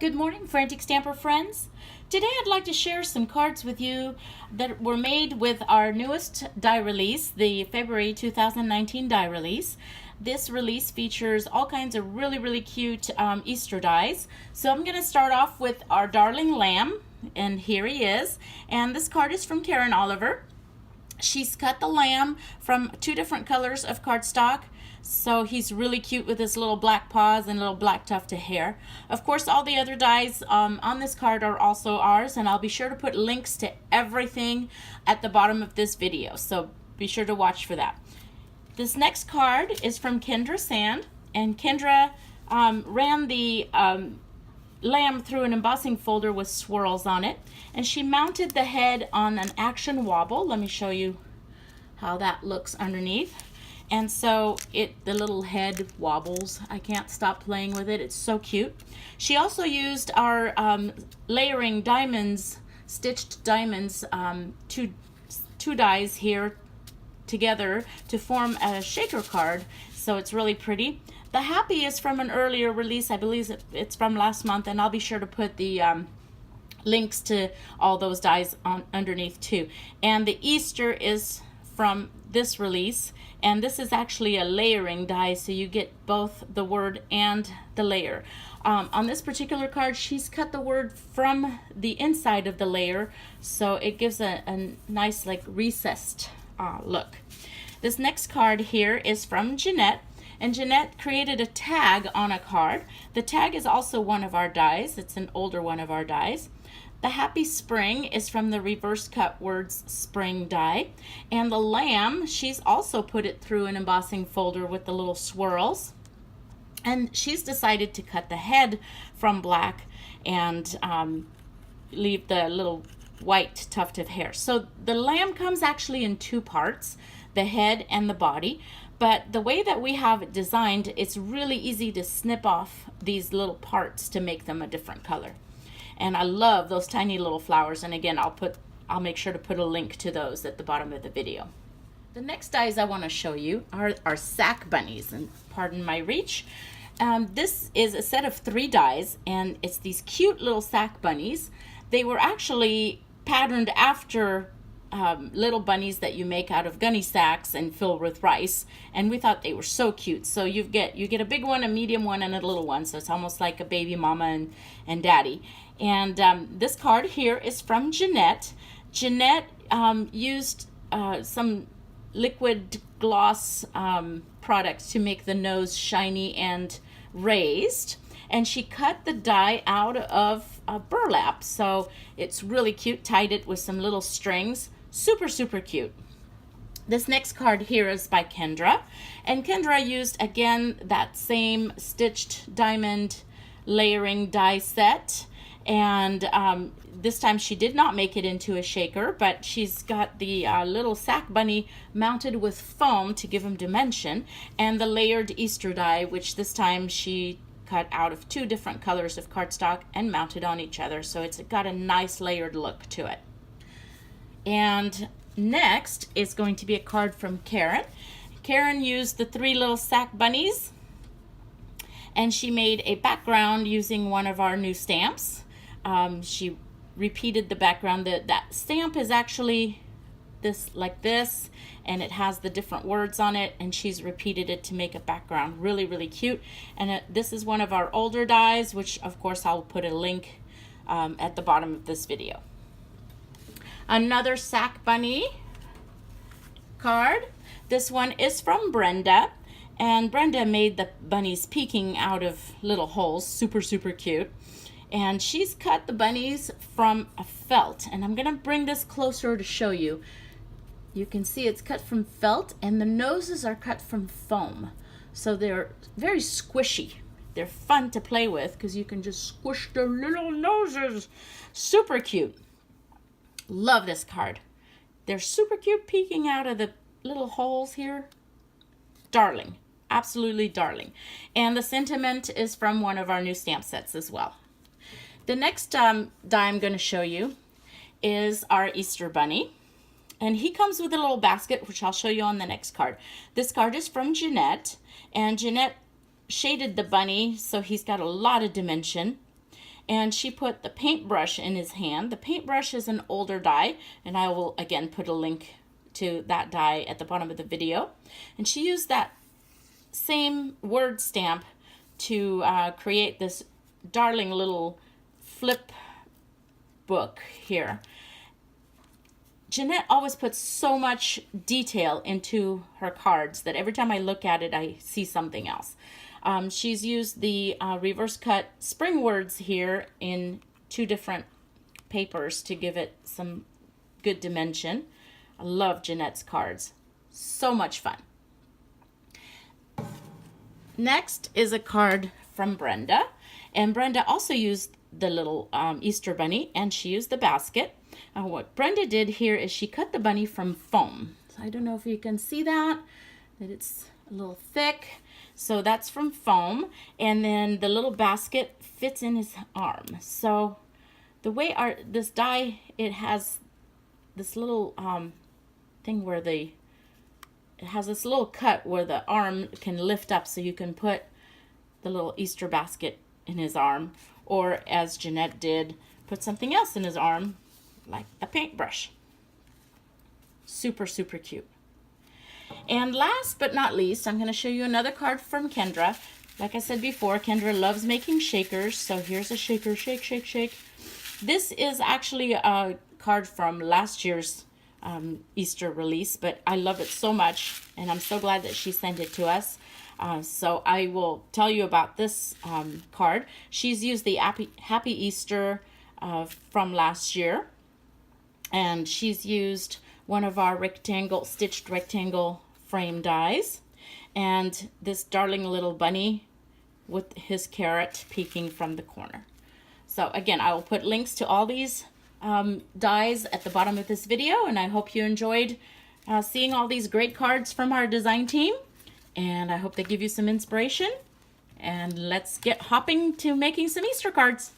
Good morning, Frantic Stamper friends. Today I'd like to share some cards with you that were made with our newest die release, the February 2019 die release. This release features all kinds of really cute Easter dies. So I'm going to start off with our darling lamb, and here he is. And this card is from Karen Oliver. She's cut the lamb from two different colors of cardstock. So he's really cute with his little black paws and little black tufted hair. Of course, all the other dies on this card are also ours, and I'll be sure to put links to everything at the bottom of this video. So be sure to watch for that. This next card is from Kendra Sand, and Kendra ran the lamb through an embossing folder with swirls on it, and she mounted the head on an action wobble. Let me show you how that looks underneath. And so the little head wobbles. I can't stop playing with it. It's so cute. She also used our layering diamonds, stitched diamonds, two dies here together to form a shaker card. So it's really pretty. The Happy is from an earlier release. I believe it's from last month, and I'll be sure to put the links to all those dies underneath too. And the Easter is from this release, and this is actually a layering die, so you get both the word and the layer. On this particular card, she's cut the word from the inside of the layer, so it gives a nice like recessed look. This next card here is from Jeanette, and Jeanette created a tag on a card. The tag is also one of our dies. It's an older one of our dies. The Happy Spring is from the reverse cut words spring die. And the lamb, she's also put it through an embossing folder with the little swirls. And she's decided to cut the head from black and leave the little white tuft of hair. So the lamb comes actually in two parts, the head and the body. But the way that we have it designed, it's really easy to snip off these little parts to make them a different color. And I love those tiny little flowers. And again, I'll make sure to put a link to those at the bottom of the video. The next dies I want to show you are sack bunnies, and pardon my reach. This is a set of 3 dies, and it's these cute little sack bunnies. They were actually patterned after little bunnies that you make out of gunny sacks and fill with rice, and we thought they were so cute. So you get a big one, a medium one, and a little one, so it's almost like a baby mama and daddy. And this card here is from Jeanette. Jeanette used some liquid gloss product to make the nose shiny and raised, and she cut the die out of burlap, so it's really cute. Tied it with some little strings. Super cute. This next card here is by Kendra, and Kendra used again that same stitched diamond layering die set, and this time she did not make it into a shaker, but she's got the little sack bunny mounted with foam to give him dimension, and the layered Easter die, which this time she cut out of 2 different colors of cardstock and mounted on each other, so it's got a nice layered look to it. And next is going to be a card from Karen. Karen used the 3 little sack bunnies, and she made a background using one of our new stamps. She repeated the background. That stamp is actually like this, and it has the different words on it, and she's repeated it to make a background. Really cute. And this is one of our older dies, which of course I'll put a link at the bottom of this video. Another sack bunny card. This one is from Brenda, and Brenda made the bunnies peeking out of little holes. Super cute. And she's cut the bunnies from a felt, and I'm gonna bring this closer to show you. You can see it's cut from felt, and the noses are cut from foam, so they're very squishy. They're fun to play with because you can just squish their little noses. Super cute. Love this card. They're super cute peeking out of the little holes here. Darling. Absolutely darling. And the sentiment is from one of our new stamp sets as well. The next die I'm going to show you is our Easter bunny. And he comes with a little basket, which I'll show you on the next card. This card is from Jeanette. And Jeanette shaded the bunny so he's got a lot of dimension. and she put the paintbrush in his hand. The paintbrush is an older die, and I will again put a link to that die at the bottom of the video. And she used that same word stamp to create this darling little flip book here. Jeanette always puts so much detail into her cards that every time I look at it, I see something else. She's used the reverse cut spring words here in 2 different papers to give it some good dimension. I love Jeanette's cards. So much fun. Next is a card from Brenda. And Brenda also used the little Easter bunny, and she used the basket. What Brenda did here is she cut the bunny from foam. So I don't know if you can see that it's a little thick. So that's from foam. And then the little basket fits in his arm. So the way this die, it has this little thing where it has this little cut where the arm can lift up so you can put the little Easter basket in his arm, or as Jeanette did, put something else in his arm like a paintbrush. Super, super cute. And last but not least, I'm going to show you another card from Kendra. Like I said before, Kendra loves making shakers, so here's a shaker, shake, shake, shake. This is actually a card from last year's Easter release, but I love it so much, and I'm so glad that she sent it to us. So I will tell you about this card. She's used the Happy Easter from last year, and she's used one of our stitched rectangle frame dies, and this darling little bunny with his carrot peeking from the corner. So again, I will put links to all these dies at the bottom of this video, and I hope you enjoyed seeing all these great cards from our design team, and I hope they give you some inspiration. And let's get hopping to making some Easter cards.